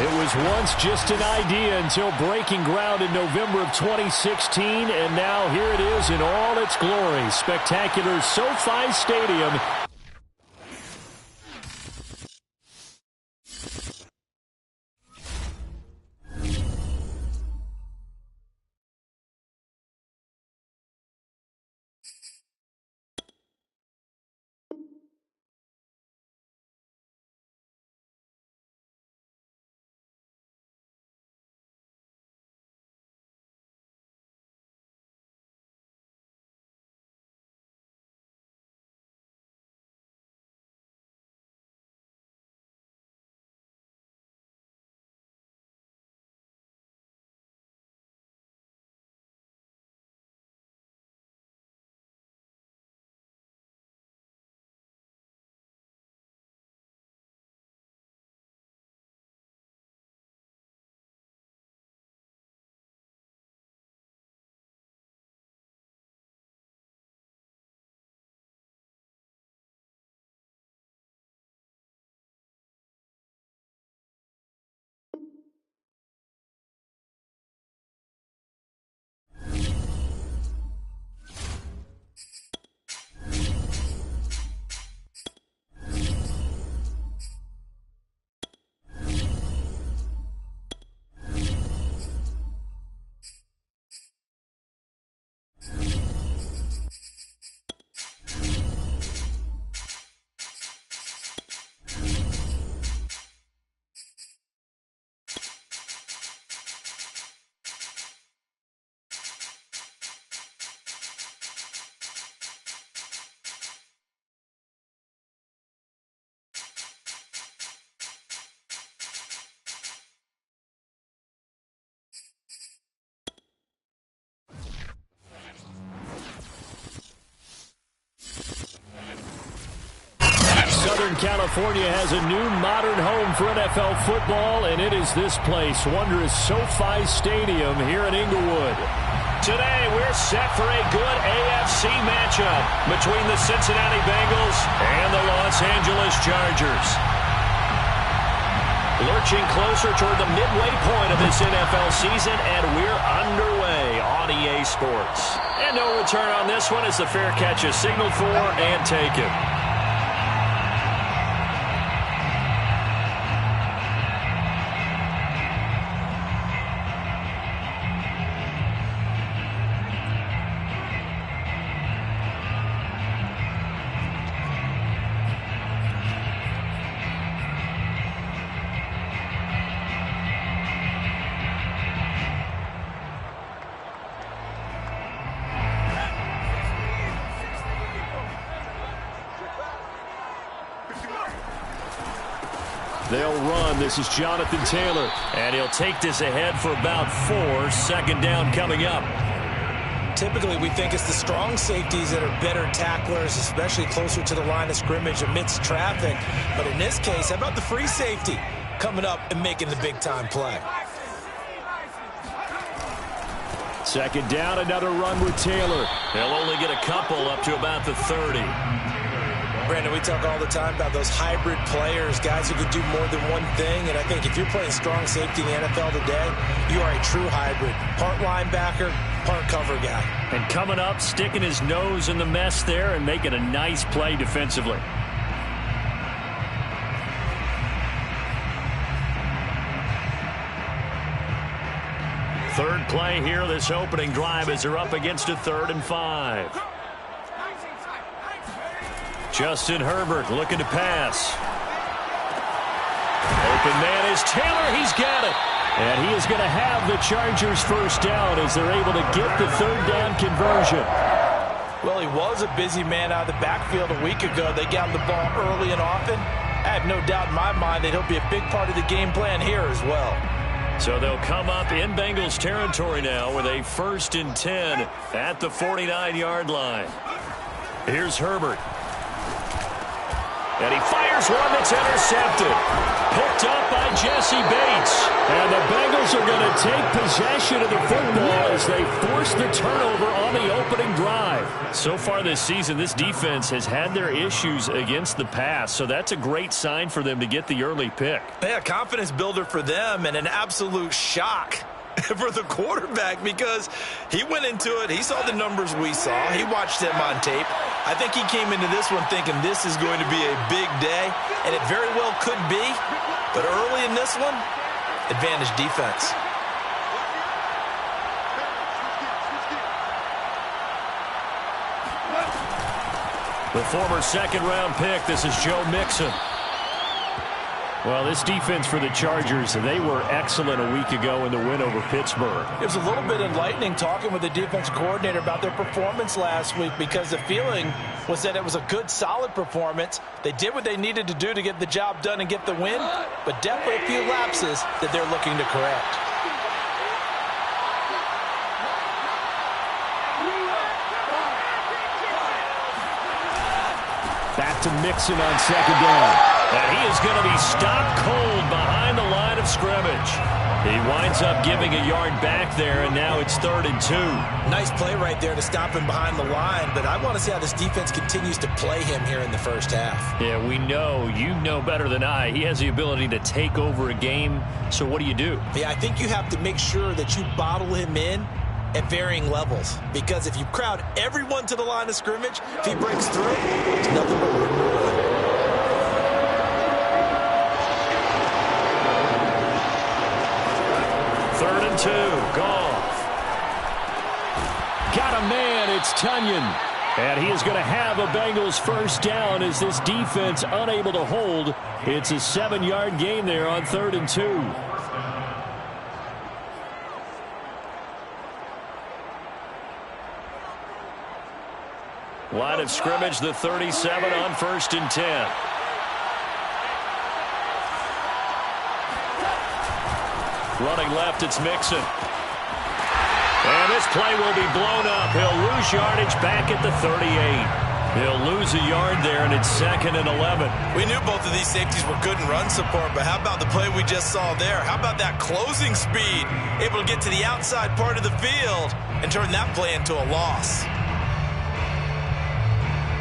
It was once just an idea until breaking ground in November of 2016, and now here it is in all its glory. Spectacular SoFi Stadium. Southern California has a new modern home for NFL football, and it is this place, wondrous SoFi Stadium here in Inglewood. Today, we're set for a good AFC matchup between the Cincinnati Bengals and the Los Angeles Chargers. Lurching closer toward the midway point of this NFL season, and we're underway on EA Sports. And no return on this one as the fair catch is signaled for and taken. They'll run. This is Jonathan Taylor. And he'll take this ahead for about 4. Second down coming up. Typically, we think it's the strong safeties that are better tacklers, especially closer to the line of scrimmage amidst traffic. But in this case, how about the free safety coming up and making the big-time play? Second down, another run with Taylor. He'll only get a couple up to about the 30. Brandon, we talk all the time about those hybrid players, guys who could do more than one thing. And I think if you're playing strong safety in the NFL today, you are a true hybrid. Part linebacker, part cover guy. And coming up, sticking his nose in the mess there and making a nice play defensively. Third play here, this opening drive as they're up against a 3rd and 5. Justin Herbert looking to pass. Open man is Taylor. He's got it. And he is going to have the Chargers first down as they're able to get the 3rd down conversion. Well, he was a busy man out of the backfield a week ago. They got him the ball early and often. I have no doubt in my mind that he'll be a big part of the game plan here as well. So they'll come up in Bengals territory now with a 1st and 10 at the 49-yard line. Here's Herbert. And he fires one that's intercepted. Picked up by Jesse Bates. And the Bengals are going to take possession of the football as they force the turnover on the opening drive. So far this season, this defense has had their issues against the pass, so that's a great sign for them to get the early pick. Yeah, confidence builder for them and an absolute shock for the quarterback because he went into it. He saw the numbers we saw. He watched them on tape. I think he came into this one thinking this is going to be a big day, and it very well could be. But early in this one, advantage defense. The former second-round pick, this is Joe Mixon. Well, this defense for the Chargers, they were excellent a week ago in the win over Pittsburgh. It was a little bit enlightening talking with the defense coordinator about their performance last week because the feeling was that it was a good, solid performance. They did what they needed to do to get the job done and get the win, but definitely a few lapses that they're looking to correct. Back to Mixon on second down. And he is going to be stopped cold behind the line of scrimmage. He winds up giving a yard back there, and now it's 3rd and 2. Nice play right there to stop him behind the line, but I want to see how this defense continues to play him here in the first half. Yeah, we know. You know better than I. He has the ability to take over a game, so what do you do? Yeah, I think you have to make sure that you bottle him in at varying levels, because if you crowd everyone to the line of scrimmage, if he breaks through, there's nothing but room to run. Third and 2, Goff. Got a man, it's Tunyon. And he is going to have a Bengals first down as this defense unable to hold. It's a 7-yard gain there on 3rd and 2. Line of scrimmage, the 37 on 1st and 10. Running left, it's Mixon. And this play will be blown up. He'll lose yardage back at the 38. He'll lose a yard there, and it's 2nd and 11. We knew both of these safeties were good in run support, but how about the play we just saw there? How about that closing speed? Able to get to the outside part of the field and turn that play into a loss.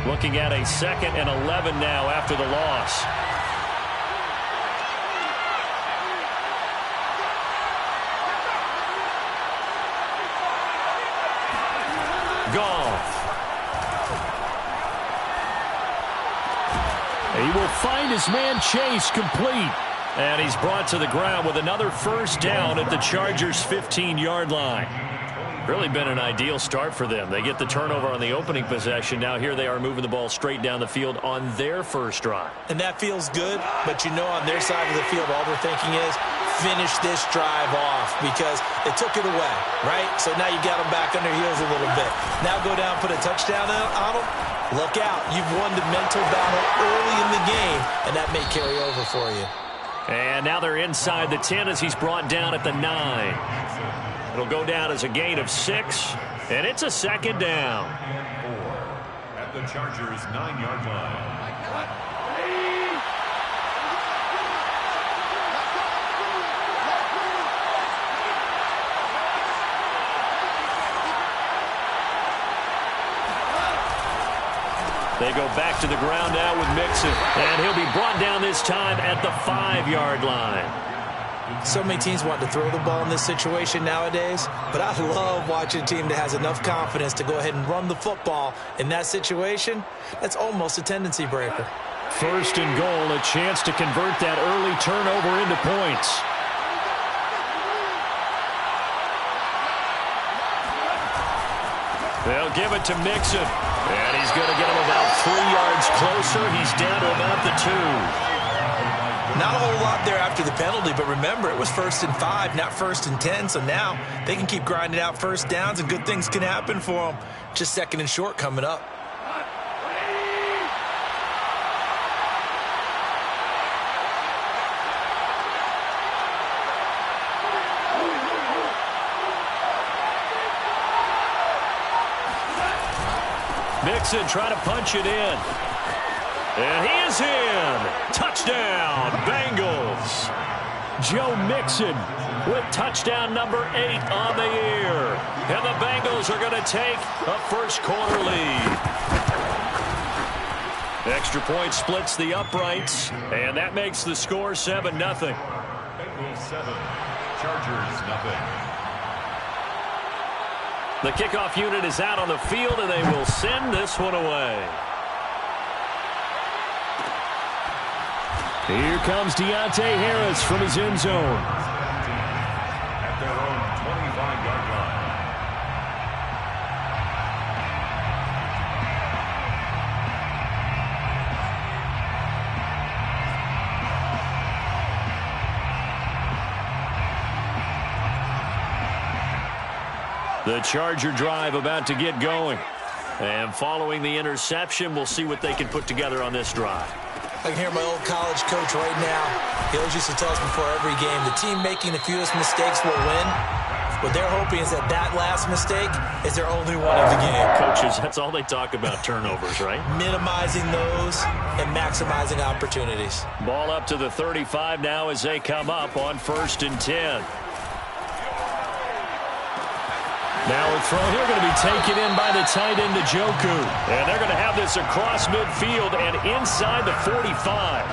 Looking at a 2nd and 11 now after the loss. Goff. He will find his man Chase complete. And he's brought to the ground with another first down at the Chargers' 15-yard line. Really been an ideal start for them. They get the turnover on the opening possession. Now here they are moving the ball straight down the field on their first drive. And that feels good, but you know on their side of the field all they're thinking is finish this drive off because they took it away, right? So now you got them back on their heels a little bit. Now go down, put a touchdown on them. Look out. You've won the mental battle early in the game, and that may carry over for you. And now they're inside the 10 as he's brought down at the 9. It'll go down as a gain of 6, and it's a 2nd down. 4 at the Chargers' 9-yard line. They go back to the ground now with Mixon, and he'll be brought down this time at the 5-yard line. So many teams want to throw the ball in this situation nowadays, but I love watching a team that has enough confidence to go ahead and run the football in that situation. That's almost a tendency breaker. 1st and goal, a chance to convert that early turnover into points. They'll give it to Mixon, and he's going to get him about 3 yards closer. He's down to about the 2. Not a whole lot there after the penalty, but remember, it was 1st and 5, not 1st and 10, so now they can keep grinding out first downs, and good things can happen for them. Just 2nd and short coming up. Mixon trying to punch it in. And he is in. Touchdown, Bengals. Joe Mixon with touchdown number 8 on the year. And the Bengals are going to take a first-quarter lead. Extra point splits the uprights, and that makes the score 7-0. Bengals 7, Chargers nothing. The kickoff unit is out on the field, and they will send this one away. Here comes Deontay Harris from his end zone. At their own 25-yard line. The Charger drive about to get going. And following the interception, we'll see what they can put together on this drive. I can hear my old college coach right now. He always used to tell us before every game, the team making the fewest mistakes will win. What they're hoping is that last mistake is their only one of the game. Coaches, that's all they talk about, turnovers, right? Minimizing those and maximizing opportunities. Ball up to the 35 now as they come up on 1st and 10. Now a throw here going to be taken in by the tight end, Njoku. And they're going to have this across midfield and inside the 45.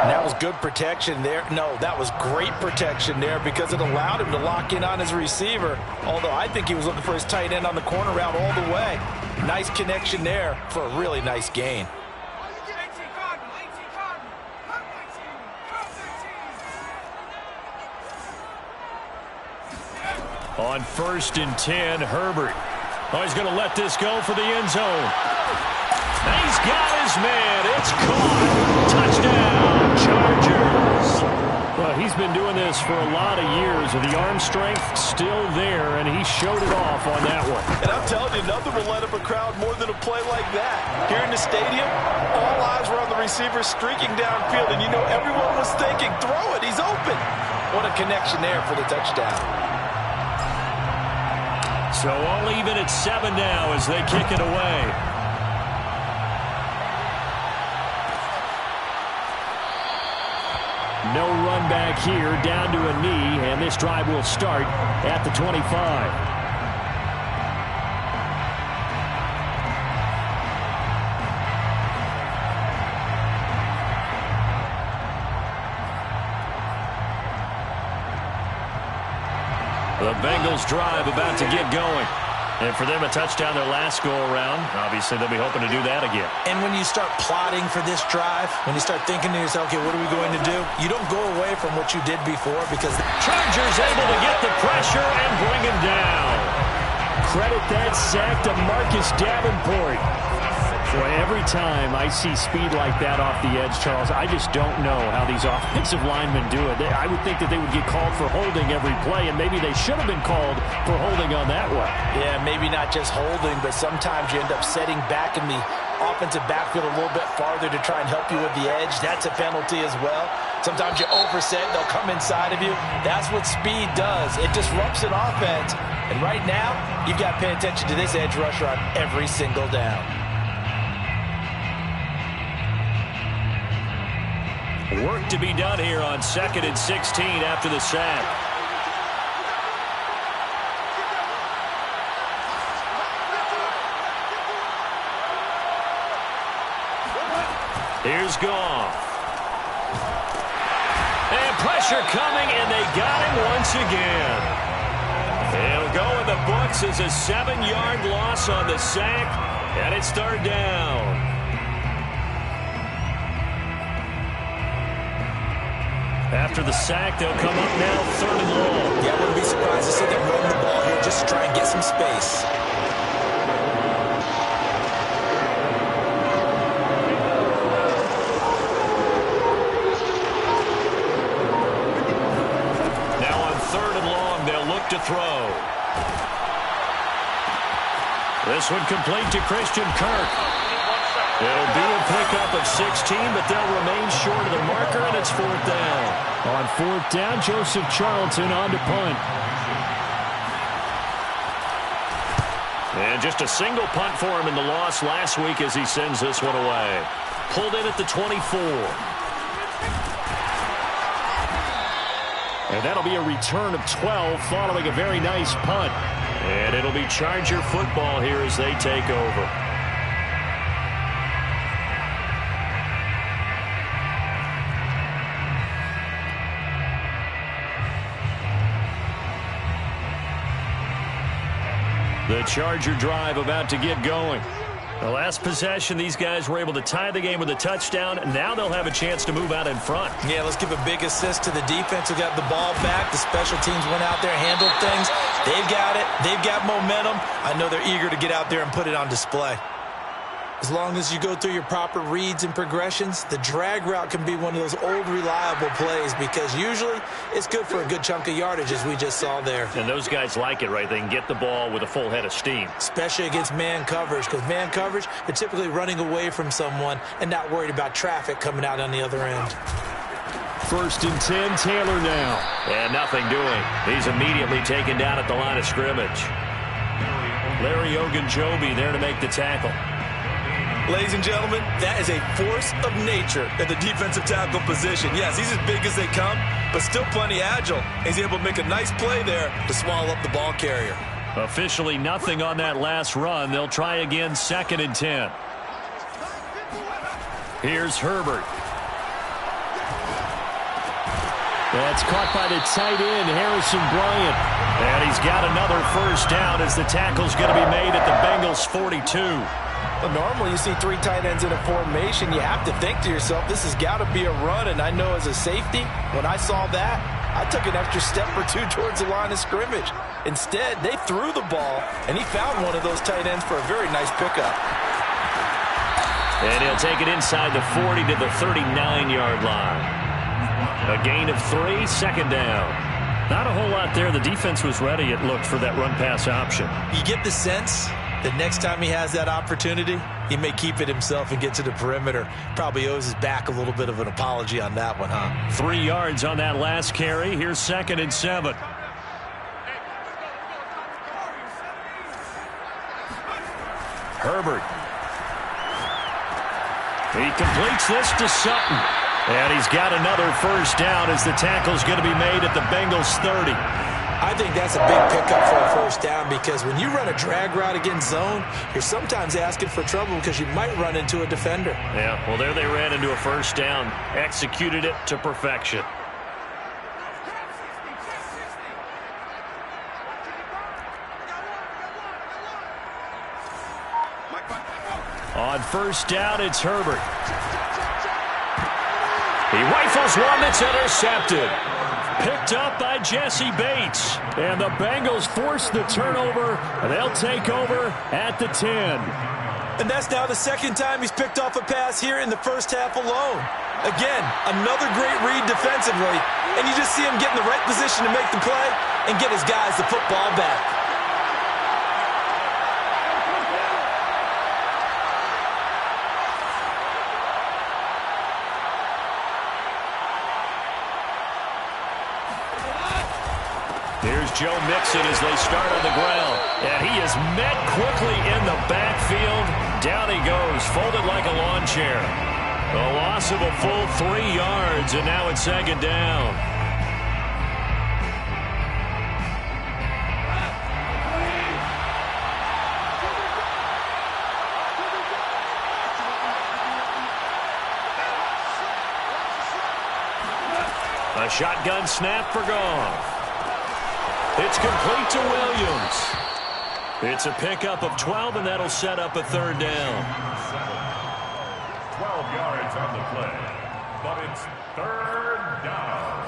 That was good protection there. No, that was great protection there because it allowed him to lock in on his receiver. Although I think he was looking for his tight end on the corner route all the way. Nice connection there for a really nice gain. On 1st and 10, Herbert. Oh, he's going to let this go for the end zone. And he's got his man. It's caught. Touchdown, Chargers. Well, he's been doing this for a lot of years. The arm strength still there, and he showed it off on that one. And I'm telling you, nothing will let up a crowd more than a play like that. Here in the stadium, all eyes were on the receiver streaking downfield, and you know everyone was thinking, throw it, he's open. What a connection there for the touchdown. So all even at 7 now as they kick it away. No run back here, down to a knee, and this drive will start at the 25. The Bengals drive about to get going. And for them, a touchdown their last go-around. Obviously, they'll be hoping to do that again. And when you start plotting for this drive, when you start thinking to yourself, okay, what are we going to do? You don't go away from what you did before because the Chargers able to get the pressure and bring him down. Credit that sack to Marcus Davenport. Boy, every time I see speed like that off the edge, Charles, I just don't know how these offensive linemen do it. I would think that they would get called for holding every play, and maybe they should have been called for holding on that one. Yeah, maybe not just holding, but sometimes you end up setting back in the offensive backfield a little bit farther to try and help you with the edge. That's a penalty as well. Sometimes you overset, they'll come inside of you. That's what speed does. It disrupts an offense. And right now, you've got to pay attention to this edge rusher on every single down. Work to be done here on 2nd and 16 after the sack. Here's Goff. And pressure coming, and they got him once again. It'll go in the books as a 7-yard loss on the sack, and it's 3rd down. After the sack, they'll come up now 3rd and long. Yeah, I wouldn't be surprised to see them run the ball here just to try and get some space. Now on 3rd and long, they'll look to throw. This one complete to Christian Kirk. It'll be a pickup of 16, but they'll remain short of the marker, and it's 4th down. On 4th down, Joseph Charlton on to punt. And just a single punt for him in the loss last week as he sends this one away. Pulled in at the 24. And that'll be a return of 12 following a very nice punt. And it'll be Charger football here as they take over. The Charger drive about to get going. The last possession, these guys were able to tie the game with a touchdown. Now they'll have a chance to move out in front. Yeah, let's give a big assist to the defense who got the ball back. The special teams went out there, handled things. They've got it. They've got momentum. I know they're eager to get out there and put it on display. As long as you go through your proper reads and progressions, the drag route can be one of those old reliable plays because usually it's good for a good chunk of yardage as we just saw there. And those guys like it, right? They can get the ball with a full head of steam. Especially against man coverage because man coverage, they're typically running away from someone and not worried about traffic coming out on the other end. 1st and 10, Taylor now. And nothing doing. He's immediately taken down at the line of scrimmage. Larry Ogunjobi there to make the tackle. Ladies and gentlemen, that is a force of nature at the defensive tackle position. Yes, he's as big as they come, but still plenty agile. He's able to make a nice play there to swallow up the ball carrier. Officially nothing on that last run. They'll try again 2nd and 10. Here's Herbert. That's caught by the tight end, Harrison Bryant. And he's got another first down as the tackle's going to be made at the Bengals' 42. Well, normally you see 3 tight ends in a formation. You have to think to yourself, this has got to be a run. And I know as a safety, when I saw that, I took an extra step or 2 towards the line of scrimmage. Instead, they threw the ball, and he found one of those tight ends for a very nice pickup. And he'll take it inside the 40 to the 39-yard line. A gain of 3, 2nd down. Not a whole lot there. The defense was ready, it looked, for that run-pass option. You get the sense that next time he has that opportunity, he may keep it himself and get to the perimeter. Probably owes his back a little bit of an apology on that one, huh? 3 yards on that last carry. Here's 2nd and 7. Herbert. He completes this to Sutton. And he's got another first down as the tackle's going to be made at the Bengals' 30. I think that's a big pickup for a first down because when you run a drag route against zone, you're sometimes asking for trouble because you might run into a defender. Yeah, well, there they ran into a first down, executed it to perfection. On first down, it's Herbert. He rifles one that's intercepted. Picked up by Jesse Bates. And the Bengals force the turnover. They'll take over at the 10. And that's now the 2nd time he's picked off a pass here in the first half alone. Again, another great read defensively. And you just see him get in the right position to make the play and get his guys the football back. Here's Joe Mixon as they start on the ground. And he is met quickly in the backfield. Down he goes, folded like a lawn chair. A loss of a full 3 yards, and now it's 2nd down. A shotgun snap for Goff. It's complete to Williams. It's a pickup of 12, and that'll set up a 3rd down. 12 yards on the play, but it's 3rd down.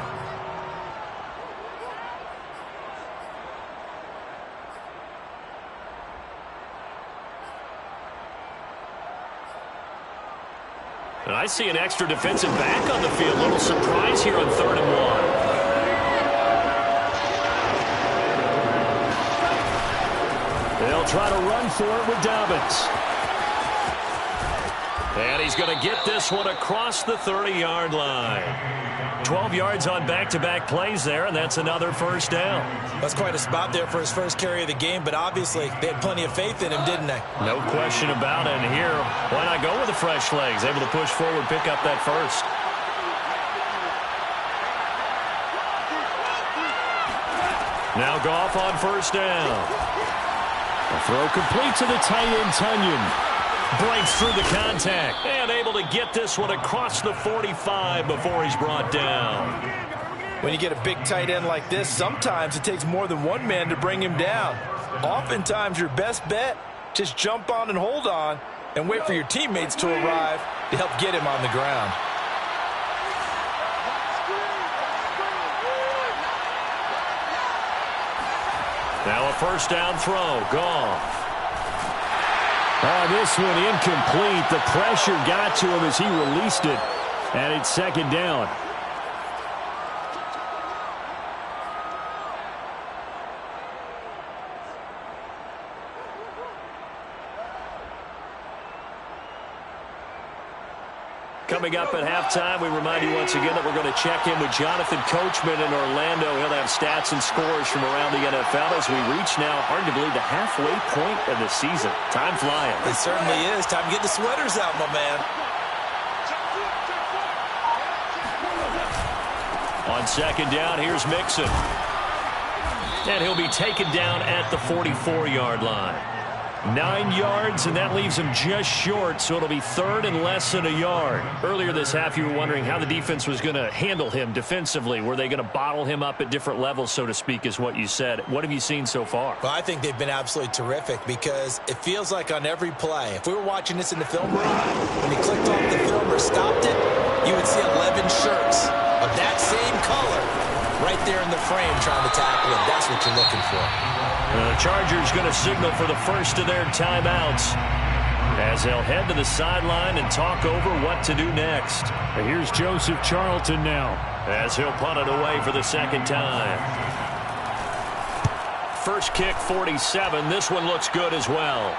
And I see an extra defensive back on the field. A little surprise here on 3rd and 1. They'll try to run for it with Dobbins. And he's going to get this one across the 30-yard line. 12 yards on back-to-back plays there, and that's another first down. That's quite a spot there for his first carry of the game, but obviously they had plenty of faith in him, didn't they? No question about it. And here, why not go with the fresh legs? Able to push forward, pick up that first. Now Goff on first down. A throw complete to the tight end, Tunyon. Breaks through the contact and able to get this one across the 45 before he's brought down. When you get a big tight end like this, sometimes it takes more than one man to bring him down. Oftentimes your best bet, just jump on and hold on and wait for your teammates to arrive to help get him on the ground. Now a first down throw. Goff. Oh, this one incomplete. The pressure got to him as he released it. And it's second down. Coming up at halftime, we remind you once again that we're going to check in with Jonathan Coachman in Orlando. He'll have stats and scores from around the NFL as we reach now, hard to believe, the halfway point of the season. Time flying. It certainly is. Time to get the sweaters out, my man. On second down, here's Mixon. And he'll be taken down at the 44-yard line. 9 yards, and that leaves him just short, so it'll be third and less than a yard. Earlier this half, you were wondering how the defense was going to handle him defensively. Were they going to bottle him up at different levels, so to speak, is what you said. What have you seen so far? Well, I think they've been absolutely terrific because it feels like on every play, if we were watching this in the film room, when he clicked off the film or stopped it, you would see 11 shirts of that same color right there in the frame trying to tackle him. That's what you're looking for. The Chargers going to signal for the first of their timeouts as they'll head to the sideline and talk over what to do next. Here's Joseph Charlton now as he'll punt it away for the second time. First kick, 47. This one looks good as well.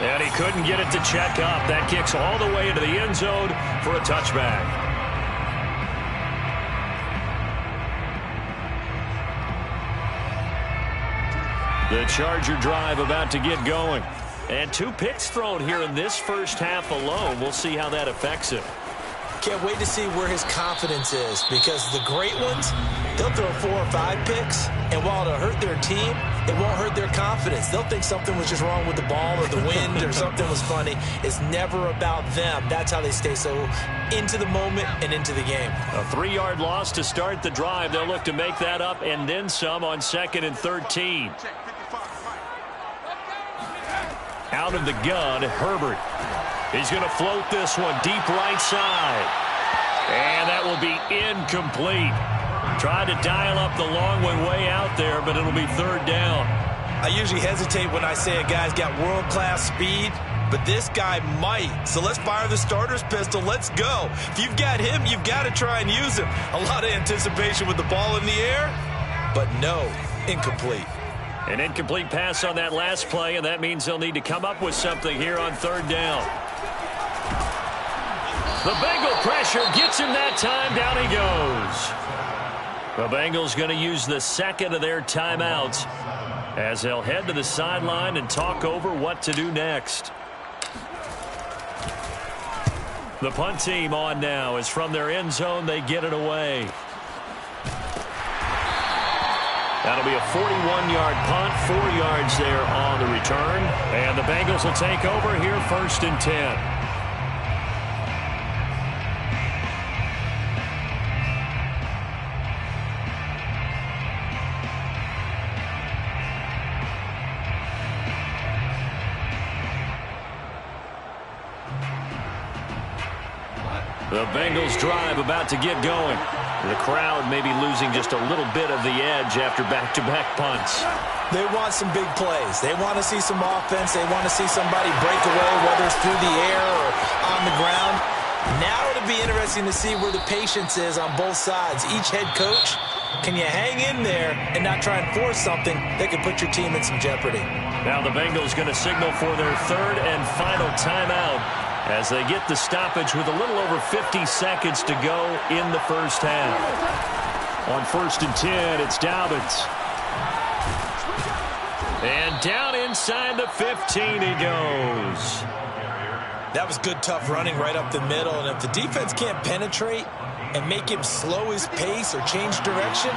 And he couldn't get it to check up. That kicks all the way into the end zone for a touchback. The Charger drive about to get going. And 2 picks thrown here in this first half alone. We'll see how that affects him. Can't wait to see where his confidence is because the great ones, they'll throw 4 or 5 picks, and while it'll hurt their team, it won't hurt their confidence. They'll think something was just wrong with the ball or the wind or something was funny. It's never about them. That's how they stay so into the moment and into the game. A 3-yard loss to start the drive. They'll look to make that up and then some on 2nd and 13. Out of the gun, Herbert. He's going to float this one deep right side. And that will be incomplete. Tried to dial up the long one way out there, but it'll be third down. I usually hesitate when I say a guy's got world-class speed, but this guy might. So let's fire the starter's pistol. Let's go. If you've got him, you've got to try and use him. A lot of anticipation with the ball in the air, but no, incomplete. An incomplete pass on that last play, and that means they'll need to come up with something here on third down. The Bengal pressure gets him that time. Down he goes. The Bengals going to use the second of their timeouts as they'll head to the sideline and talk over what to do next. The punt team on now as from their end zone they get it away. That'll be a 41-yard punt, 4 yards there on the return. And the Bengals will take over here, 1st and 10. The Bengals drive about to get going. The crowd may be losing just a little bit of the edge after back-to-back punts. They want some big plays. They want to see some offense. They want to see somebody break away, whether it's through the air or on the ground. Now it'll be interesting to see where the patience is on both sides. Each head coach Can you hang in there and not try and force something that could put your team in some jeopardy? Now the Bengals going to signal for their third and final timeout as they get the stoppage with a little over 50 seconds to go in the first half. On 1st and 10, it's Dobbins. And down inside the 15 he goes. That was good, tough running right up the middle. And if the defense can't penetrate and make him slow his pace or change direction,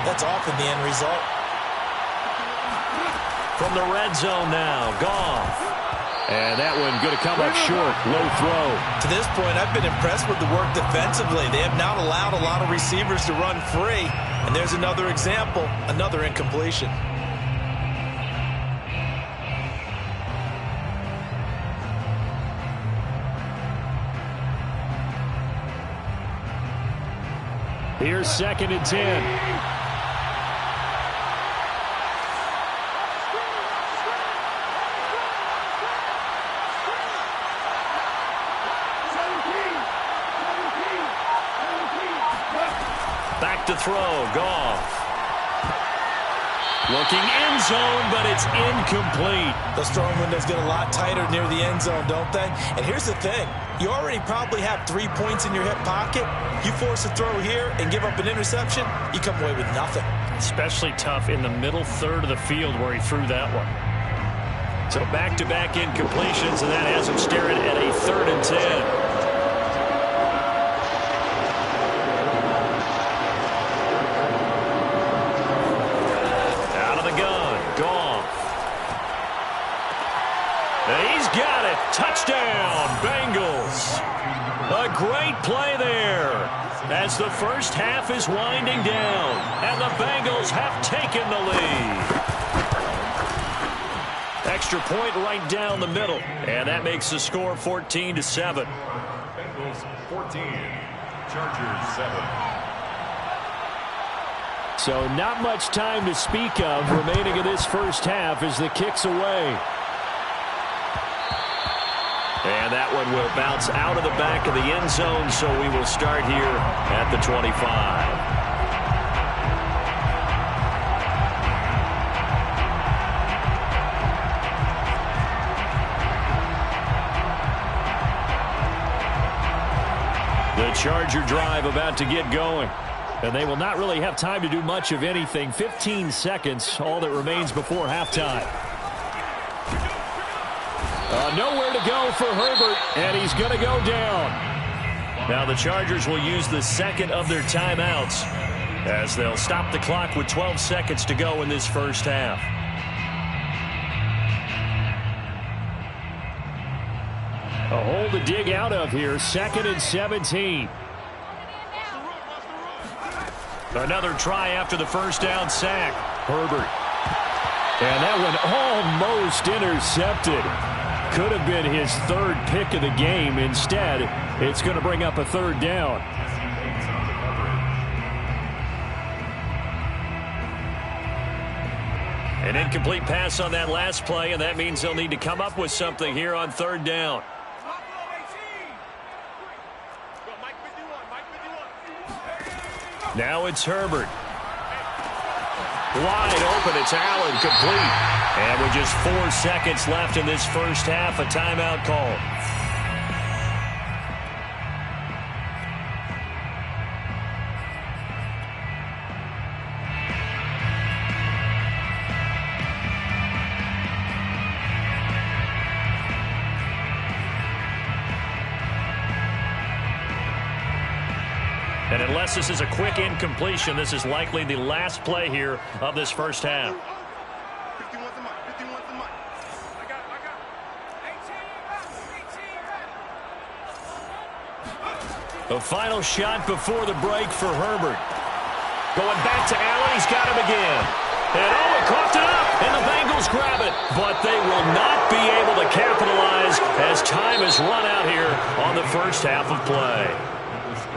that's often the end result. From the red zone now, Goff. And that one going to come up short. Low throw. To this point, I've been impressed with the work defensively. They have not allowed a lot of receivers to run free. And there's another example, another incompletion. Here's 2nd and 10. Back to throw, Goff. Looking end zone, but it's incomplete. Those throwing windows get a lot tighter near the end zone, don't they? And here's the thing. You already probably have 3 points in your hip pocket. You force a throw here and give up an interception, you come away with nothing. Especially tough in the middle third of the field where he threw that one. So back-to-back incompletions, and that has him staring at a 3rd and 10. Got it. Touchdown, Bengals. A great play there as the first half is winding down, and the Bengals have taken the lead. Extra point right down the middle, and that makes the score 14-7. Bengals 14, Chargers 7. So not much time to speak of remaining in this first half as the kick's away. And that one will bounce out of the back of the end zone, so we will start here at the 25. The Charger drive about to get going. And they will not really have time to do much of anything. 15 seconds, all that remains before halftime. Nowhere to go for Herbert, and he's going to go down. Now the Chargers will use the second of their timeouts as they'll stop the clock with 12 seconds to go in this first half. A hole to dig out of here, 2nd and 17. Another try after the first down sack. Herbert. And that one almost intercepted. Could have been his 3rd pick of the game. Instead, it's going to bring up a 3rd down. An incomplete pass on that last play, and that means they'll need to come up with something here on 3rd down. Now it's Herbert. Wide open, it's Allen, complete. And with just 4 seconds left in this first half, a timeout call. And unless this is a quick incompletion, this is likely the last play here of this first half. The final shot before the break for Herbert. Going back to Allen, he's got him again. And he coughed it up, and the Bengals grab it. But they will not be able to capitalize as time has run out here on the first half of play.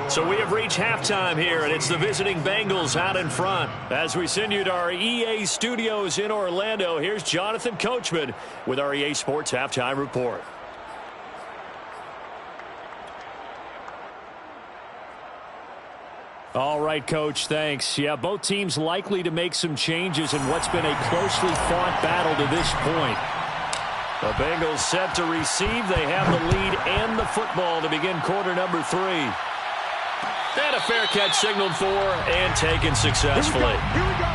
So we have reached halftime here, and it's the visiting Bengals out in front. As we send you to our EA studios in Orlando, here's Jonathan Coachman with our EA Sports Halftime Report. All right, Coach, thanks. Yeah, both teams likely to make some changes in what's been a closely fought battle to this point. The Bengals set to receive. They have the lead and the football to begin quarter number 3. And a fair catch signaled for and taken successfully. Here we go.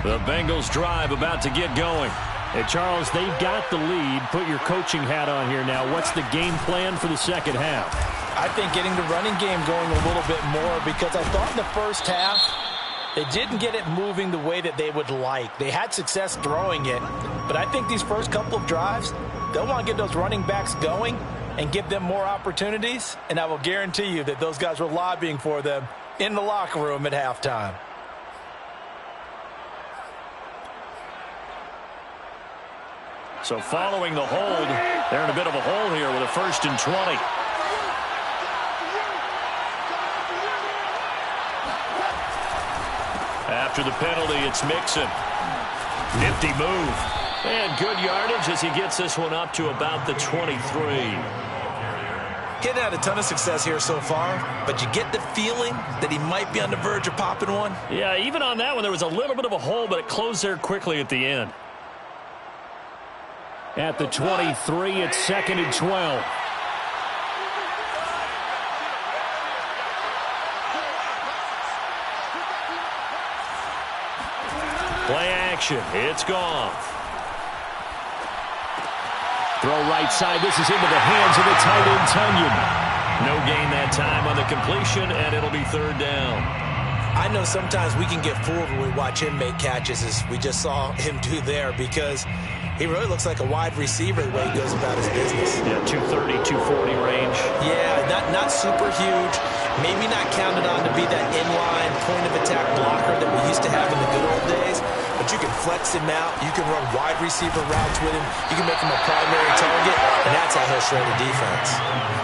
The Bengals drive about to get going. Hey, Charles, they've got the lead. Put your coaching hat on here now. What's the game plan for the second half? I think getting the running game going a little bit more, because I thought in the first half they didn't get it moving the way that they would like. They had success throwing it, but I think these first couple of drives, they'll want to get those running backs going and give them more opportunities, and I will guarantee you that those guys were lobbying for them in the locker room at halftime. So following the hold, they're in a bit of a hole here with a 1st and 20. After the penalty, it's Mixon. Nifty move. And good yardage as he gets this one up to about the 23. Getting had a ton of success here so far, but you get the feeling that he might be on the verge of popping one. Yeah, even on that one, there was a little bit of a hole, but it closed there quickly at the end. At the 23, it's 2nd and 12. Play action. It's gone. Throw right side. This is into the hands of the tight end, Tunyon. No gain that time on the completion, and it'll be 3rd down. I know sometimes we can get fooled when we watch him make catches, as we just saw him do there, because he really looks like a wide receiver the way he goes about his business. Yeah, 230, 240 range. Yeah, not super huge. Maybe not counted on to be that inline point-of-attack blocker that we used to have in the good old days. But you can flex him out. You can run wide receiver routes with him. You can make him a primary target, and that's how he'll shred a defense.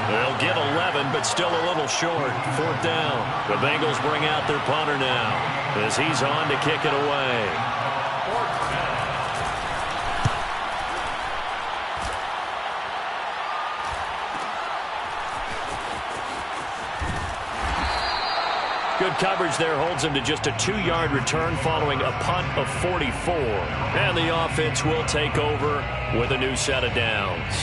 They'll get 11, but still a little short. 4th down. The Bengals bring out their punter now as he's on to kick it away. Good coverage there holds him to just a 2-yard return following a punt of 44. And the offense will take over with a new set of downs.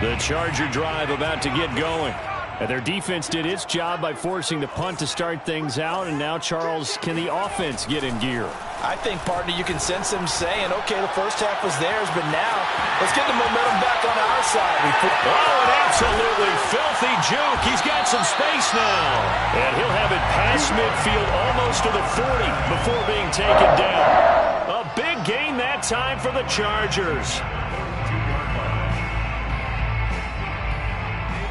The Charger drive about to get going. And their defense did its job by forcing the punt to start things out. And now, Charles, can the offense get in gear? I think, partner, you can sense them saying, okay, the first half was theirs, but now let's get the momentum back on our side. Oh, an absolutely filthy juke. He's got some space now. And he'll have it past midfield almost to the 40 before being taken down. A big gain that time for the Chargers.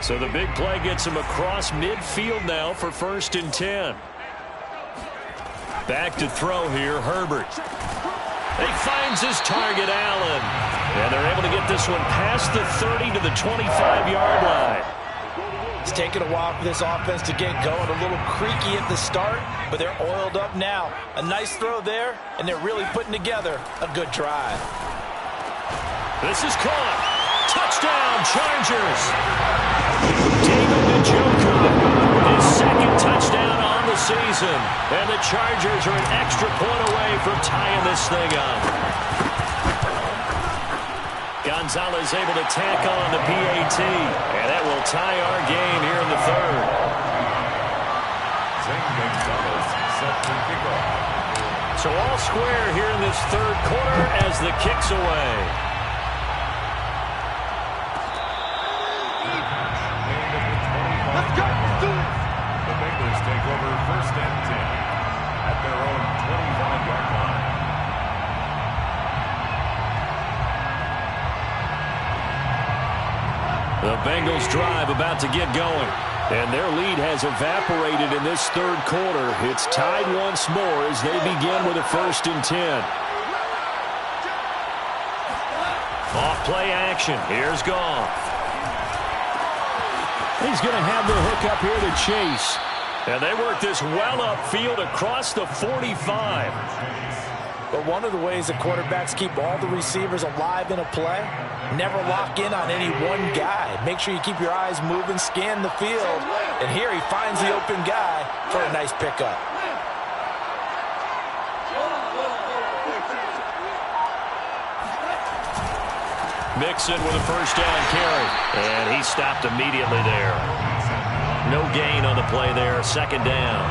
So the big play gets him across midfield now for 1st and 10. Back to throw here, Herbert. He finds his target, Allen. And they're able to get this one past the 30 to the 25-yard line. It's taken a while for this offense to get going. A little creaky at the start, but they're oiled up now. A nice throw there, and they're really putting together a good drive. This is caught. Touchdown, Chargers. David Njoku with his 2nd touchdown on the season. And the Chargers are an extra point away from tying this thing up. Gonzalez able to tack on the PAT. And that will tie our game here in the 3rd. So all square here in this 3rd quarter as the kick's away. The Bengals take over 1st and 10 at their own 25-yard line. The Bengals drive about to get going. And their lead has evaporated in this 3rd quarter. It's tied once more as they begin with a 1st and 10. Off play action. Here's Goff. He's going to have the hook up here to Chase. And they work this well upfield across the 45. But one of the ways the quarterbacks keep all the receivers alive in a play, never lock in on any one guy. Make sure you keep your eyes moving, scan the field. And here he finds the open guy for a nice pickup. Mixon with a first down carry. And he stopped immediately there. No gain on the play there. Second down.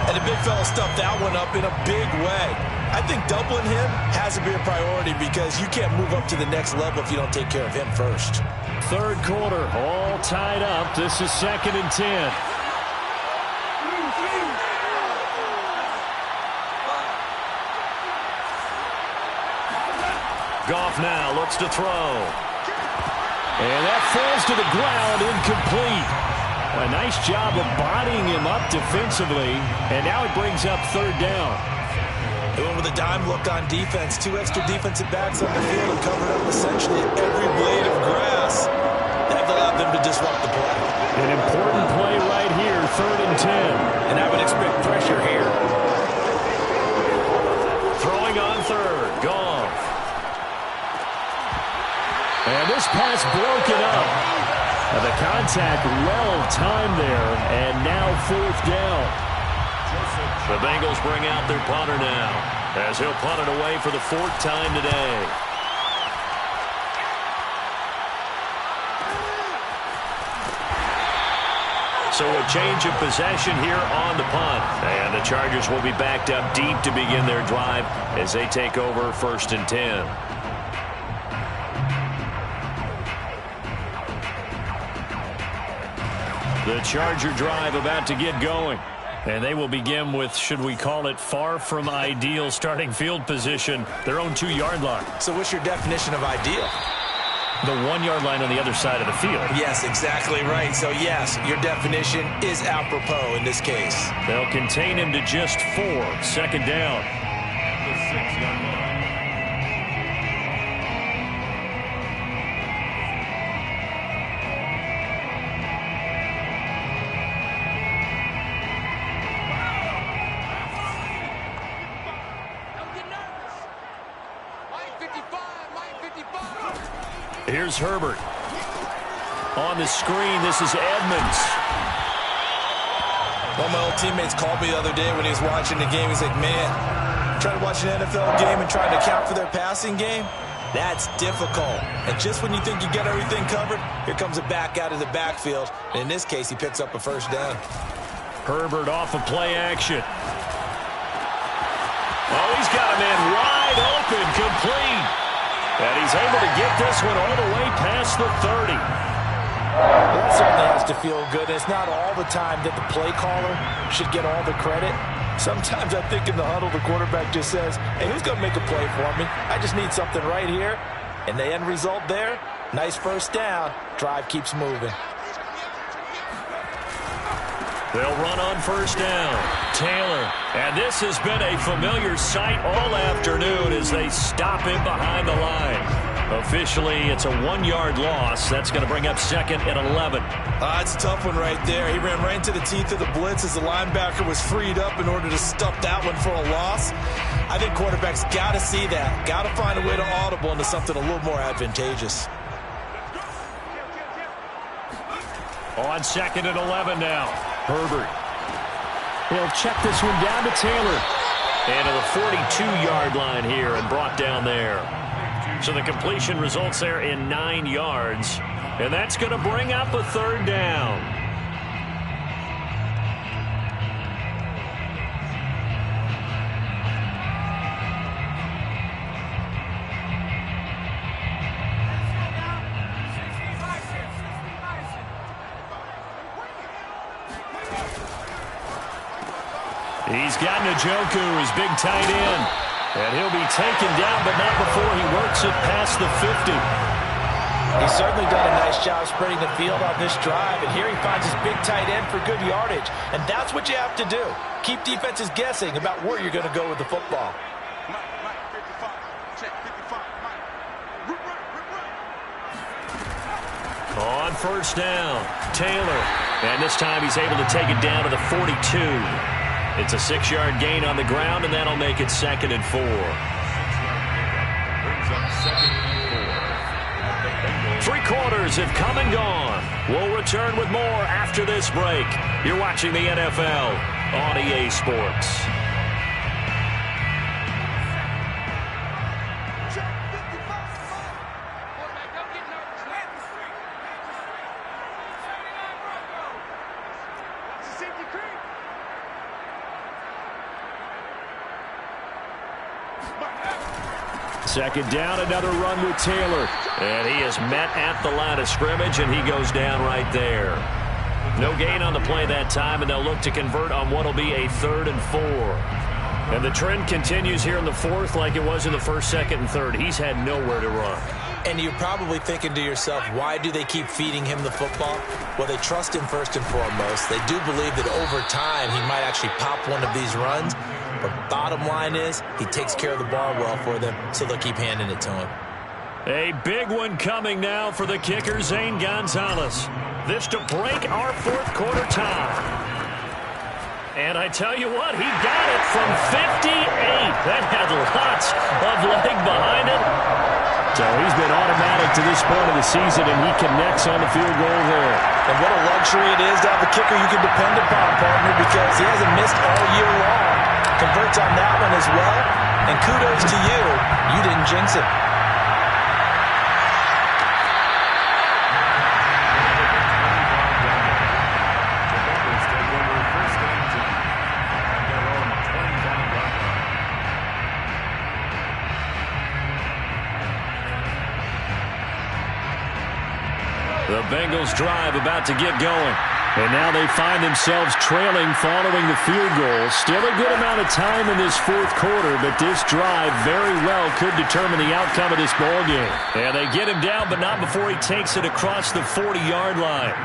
And the big fella stuffed that one up in a big way. I think doubling him has to be a priority because you can't move up to the next level if you don't take care of him first. Third quarter, all tied up. This is 2nd and 10. Goff now looks to throw. And that falls to the ground, incomplete. A nice job of bodying him up defensively, and now it brings up third down. They went with a dime look on defense. 2 extra defensive backs on the field and covered up essentially every blade of grass. That allowed them to disrupt the play. An important play right here, 3rd and 10. And I would expect pressure here. Throwing on third, Goff. And this pass broken up. And the contact well timed there, and now 4th down. The Bengals bring out their punter now, as he'll punt it away for the 4th time today. So a change of possession here on the punt. And the Chargers will be backed up deep to begin their drive as they take over 1st and 10. The Charger drive about to get going. And they will begin with, should we call it, far from ideal starting field position, their own 2-yard line. So what's your definition of ideal? The 1-yard line on the other side of the field. Yes, exactly right. So yes, your definition is apropos in this case. They'll contain him to just 4. 2nd down. The 6-yard line. Here's Herbert. On the screen, this is Edmonds. One of my old teammates called me the other day when he was watching the game. He's like, man, trying to watch an NFL game and trying to account for their passing game? That's difficult. And just when you think you got everything covered, here comes a back out of the backfield. And in this case, he picks up a first down. Herbert off of play action. Oh, he's got a man wide open, complete. And he's able to get this one all the way past the 30. Well, that certainly has to feel good. It's not all the time that the play caller should get all the credit. Sometimes I think in the huddle, the quarterback just says, hey, who's going to make a play for me? I just need something right here. And the end result there, nice first down. Drive keeps moving. They'll run on first down. Taylor. And this has been a familiar sight all afternoon as they stop him behind the line. Officially, it's a 1-yard loss. That's going to bring up 2nd and 11. It's a tough one right there. He ran right into the teeth of the blitz as the linebacker was freed up in order to stuff that one for a loss. I think quarterbacks got to see that. Got to find a way to audible into something a little more advantageous. On 2nd and 11 now. Herbert. He'll check this one down to Taylor. And to the 42-yard line here and brought down there. So the completion results there in 9 yards. And that's going to bring up a 3rd down. He's got Njoku, his big tight end. And he'll be taken down, but not before he works it past the 50. He's certainly done a nice job spreading the field on this drive. And here he finds his big tight end for good yardage. And that's what you have to do. Keep defenses guessing about where you're going to go with the football. On first down, Taylor. And this time he's able to take it down to the 42. It's a 6-yard gain on the ground, and that'll make it 2nd and 4. Brings up 2nd and 4. 3 quarters have come and gone. We'll return with more after this break. You're watching the NFL on EA Sports. Second down, another run with Taylor. And he is met at the line of scrimmage, and he goes down right there. No gain on the play that time, and they'll look to convert on what will be a 3rd and 4. And the trend continues here in the 4th like it was in the 1st, 2nd, and 3rd. He's had nowhere to run. And you're probably thinking to yourself, why do they keep feeding him the football? Well, they trust him first and foremost. They do believe that over time he might actually pop one of these runs. But bottom line is, he takes care of the ball well for them, so they'll keep handing it to him. A big one coming now for the kicker, Zane Gonzalez. This to break our 4th quarter tie. And I tell you what, he got it from 58. That had lots of leg behind it. So he's been automatic to this point of the season, and he connects on the field goal there. And what a luxury it is to have a kicker you can depend upon, partner, because he hasn't missed all year long. Converts on that one as well. And kudos to you. You didn't jinx it. The Bengals drive about to get going. And now they find themselves trailing following the field goal. Still a good amount of time in this 4th quarter, but this drive very well could determine the outcome of this ballgame. And they get him down, but not before he takes it across the 40-yard line.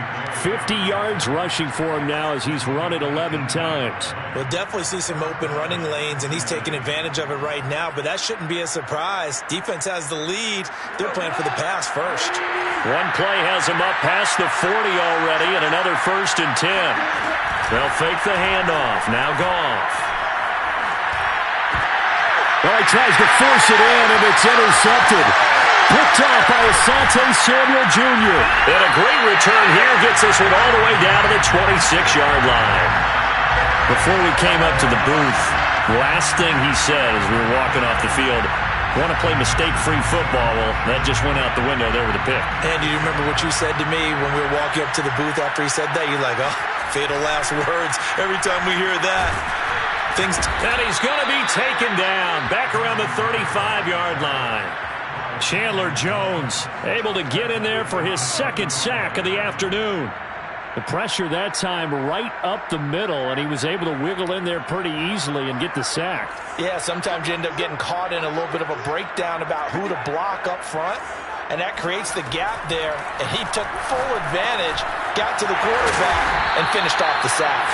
50 yards rushing for him now as he's run it 11 times. We'll definitely see some open running lanes, and he's taking advantage of it right now, but that shouldn't be a surprise. Defense has the lead. They're playing for the pass first. One play has him up past the 40 already, and another 1st and 10. They'll fake the handoff. Now Goff. Well, he tries to force it in, and it's intercepted. Picked off by Asante Samuel Jr. And a great return here gets this one all the way down to the 26-yard line. Before we came up to the booth, last thing he said as we were walking off the field, want to play mistake-free football. Well, that just went out the window there with a pick. And do you remember what you said to me when we were walking up to the booth after he said that? You're like, oh, fatal last words. Every time we hear that, things... And he's going to be taken down back around the 35-yard line. Chandler Jones able to get in there for his 2nd sack of the afternoon. The pressure that time right up the middle, and he was able to wiggle in there pretty easily and get the sack. Yeah, sometimes you end up getting caught in a little bit of a breakdown about who to block up front, and that creates the gap there, and he took full advantage, got to the quarterback, and finished off the sack.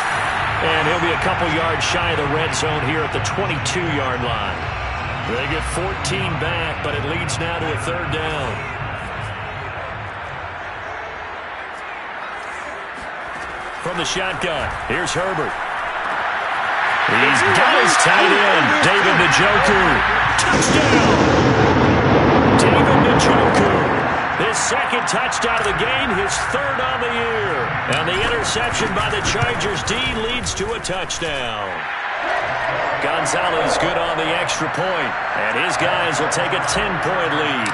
And he'll be a couple yards shy of the red zone here at the 22-yard line. They get 14 back, but it leads now to a 3rd down. From the shotgun, here's Herbert. He's got his tight end, David Njoku. Touchdown! David Njoku. His 2nd touchdown of the game, his 3rd on the year. And the interception by the Chargers D leads to a touchdown. Gonzalez good on the extra point, and his guys will take a 10-point lead.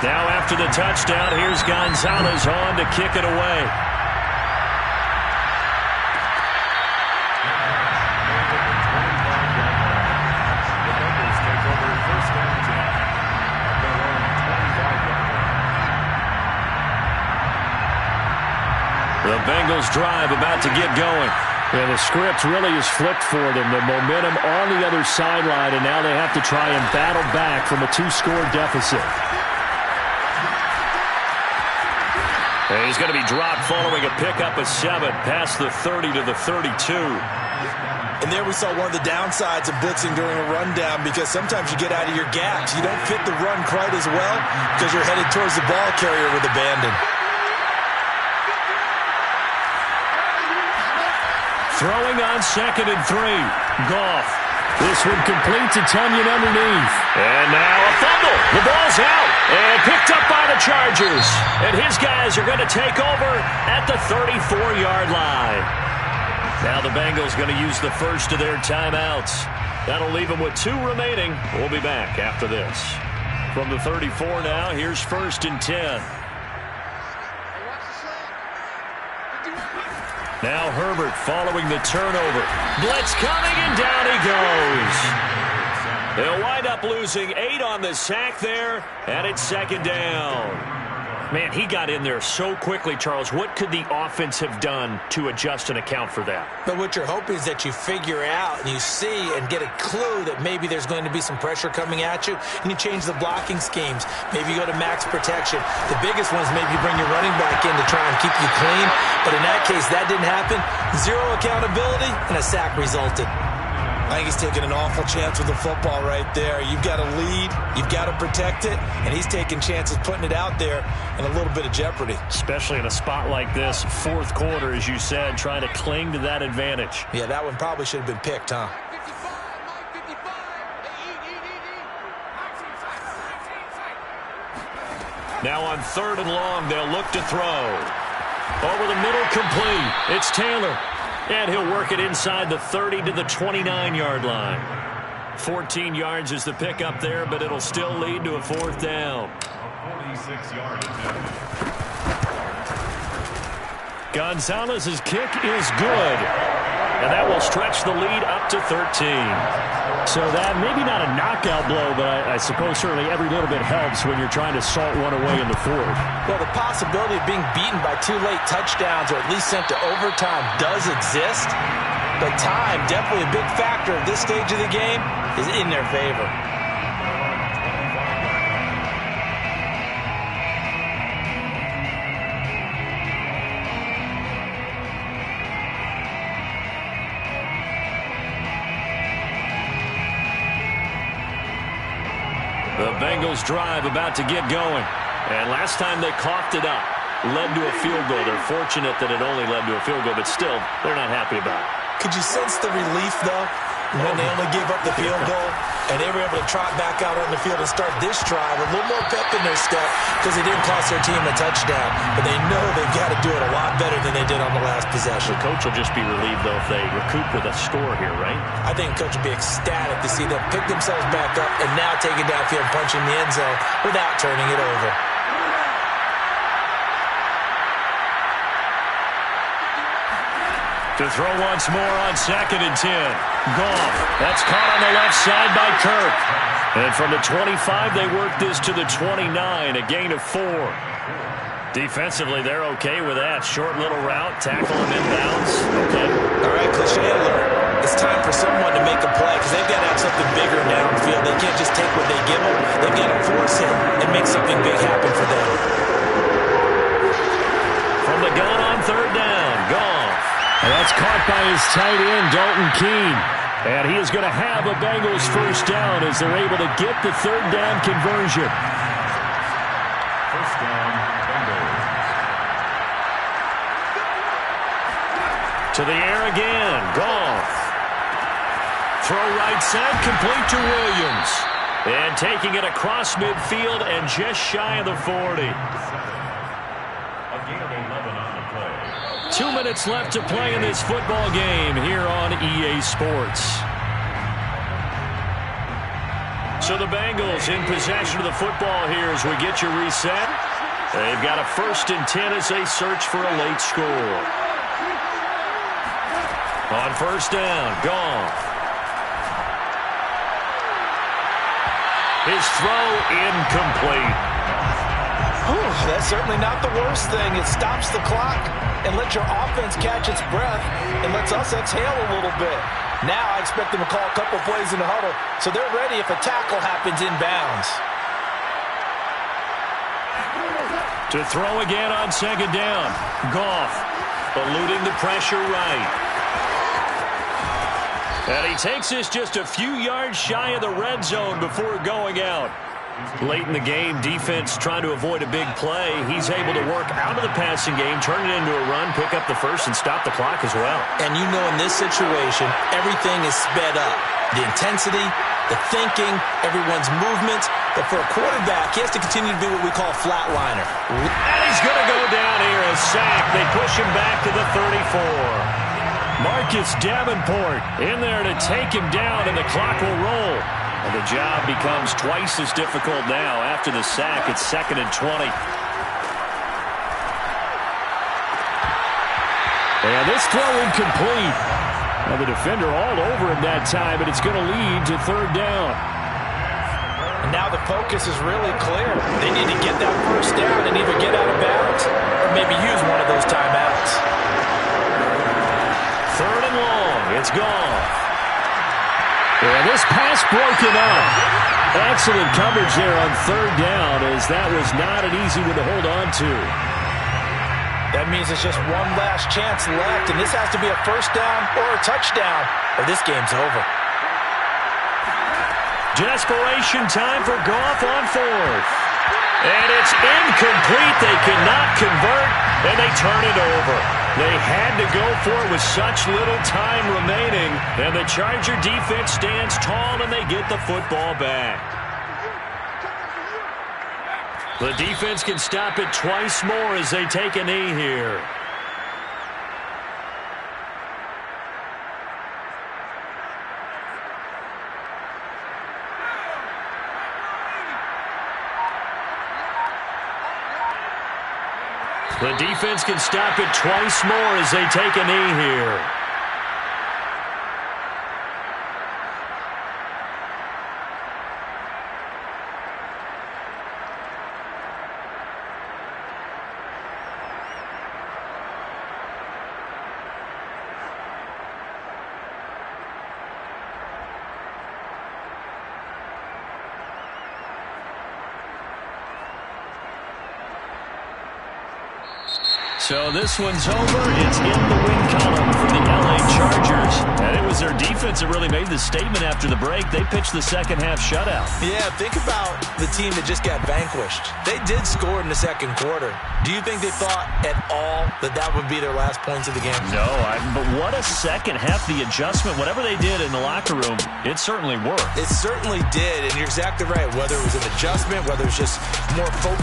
Now after the touchdown, here's Gonzalez on to kick it away. The Bengals drive about to get going. Yeah, the script really is flipped for them. The momentum on the other sideline, and now they have to try and battle back from a 2-score deficit. And he's going to be dropped following a pickup of 7 past the 30 to the 32. And there we saw one of the downsides of blitzing during a rundown, because sometimes you get out of your gaps. You don't fit the run quite as well because you're headed towards the ball carrier with abandon. Throwing on 2nd and 3. Goff. This one complete to Tunyon underneath. And now a fumble. The ball's out and picked up by the Chargers. And his guys are going to take over at the 34-yard line. Now the Bengals going to use the first of their timeouts. That'll leave them with 2 remaining. We'll be back after this. From the 34 now, here's 1st and 10. Now Herbert following the turnover. Blitz coming, and down he goes. They'll wind up losing 8 on the sack there, and it's 2nd down. Man, he got in there so quickly, Charles. What could the offense have done to adjust and account for that? But what you're hoping is that you figure out and you see and get a clue that maybe there's going to be some pressure coming at you, and you change the blocking schemes. Maybe you go to max protection. The biggest one is maybe you bring your running back in to try and keep you clean. But in that case, that didn't happen. 0 accountability, and a sack resulted. I think he's taking an awful chance with the football right there. You've got to lead, you've got to protect it, and he's taking chances putting it out there in a little bit of jeopardy. Especially in a spot like this, 4th quarter, as you said, trying to cling to that advantage. Yeah, that one probably should have been picked, huh? Now on 3rd and long, they'll look to throw. Over the middle, complete. It's Taylor. And he'll work it inside the 30 to the 29-yard line. 14 yards is the pickup there, but it'll still lead to a 4th down. 46-yard attempt. Gonzalez's kick is good. And that will stretch the lead up to 13. So that, maybe not a knockout blow, but I suppose certainly every little bit helps when you're trying to salt one away in the 4th. Well, the possibility of being beaten by 2 late touchdowns or at least sent to overtime does exist. But time, definitely a big factor at this stage of the game, is in their favor. The Bengals drive about to get going. And last time they coughed it up, led to a field goal. They're fortunate that it only led to a field goal, but still, they're not happy about it. Could you sense the relief, though, when they only gave up the field goal and they were able to trot back out on the field and start this drive, a little more pep in their step because they didn't cost their team a touchdown, but they know they've got to do it a lot better than they did on the last possession. The coach will just be relieved, though, if they recoup with a score here, right? I think the coach will be ecstatic to see them pick themselves back up and now take it downfield and punch in the end zone without turning it over. To throw once more on 2nd and 10. Goff. That's caught on the left side by Kirk. And from the 25, they work this to the 29, a gain of 4. Defensively, they're okay with that. Short little route, tackle him inbounds. Okay. All right, cliche alert. It's time for someone to make a play because they've got to have something bigger downfield. They can't just take what they give them. They've got to force it and make something big happen for them. From the gun on 3rd down, Goff. And that's caught by his tight end, Dalton Keene. And he is going to have a Bengals 1st down as they're able to get the 3rd down conversion. 1st down, Bengals. To the air again, Goff. Throw right side, complete to Williams. And taking it across midfield and just shy of the 40. A gain of 11 on the play. 2 minutes left to play in this football game here on EA Sports. So the Bengals in possession of the football here as we get you reset. They've got a 1st and 10 as they search for a late score. On 1st down, Goff. His throw incomplete. That's certainly not the worst thing. It stops the clock and lets your offense catch its breath and lets us exhale a little bit. Now I expect them to call a couple plays in the huddle so they're ready if a tackle happens inbounds. To throw again on 2nd down. Goff eluding the pressure right. And he takes this just a few yards shy of the red zone before going out. Late in the game, defense trying to avoid a big play. He's able to work out of the passing game, turn it into a run, pick up the first, and stop the clock as well. And you know in this situation, everything is sped up. The intensity, the thinking, everyone's movements. But for a quarterback, he has to continue to be what we call a flatliner. And he's going to go down here, a sack. They push him back to the 34. Marcus Davenport in there to take him down, and the clock will roll. And the job becomes twice as difficult now. After the sack, it's 2nd and 20. And this throw incomplete. Now the defender all over him that time, but it's going to lead to 3rd down. And now the focus is really clear. They need to get that first down and either get out of bounds or maybe use one of those timeouts. 3rd and long. It's gone. And this pass broken up. Excellent coverage there on 3rd down, as that was not an easy one to hold on to. That means it's just one last chance left, and this has to be a first down or a touchdown, or this game's over. Desperation time for Goff on 4th. And it's incomplete. They cannot convert, and they turn it over. They had to go for it with such little time remaining, and the Charger defense stands tall, and they get the football back. The defense can stop it twice more as they take a knee here. The defense can stop it twice more as they take a knee here. So this one's over. It's in the win column for the LA Chargers. And it was their defense that really made the statement after the break. They pitched the second half shutout. Yeah, think about the team that just got vanquished. They did score in the second quarter. Do you think they thought at all that that would be their last points of the game? No, but what a second half. The adjustment, whatever they did in the locker room, it certainly worked. It certainly did, and you're exactly right. Whether it was an adjustment, whether it was just more focus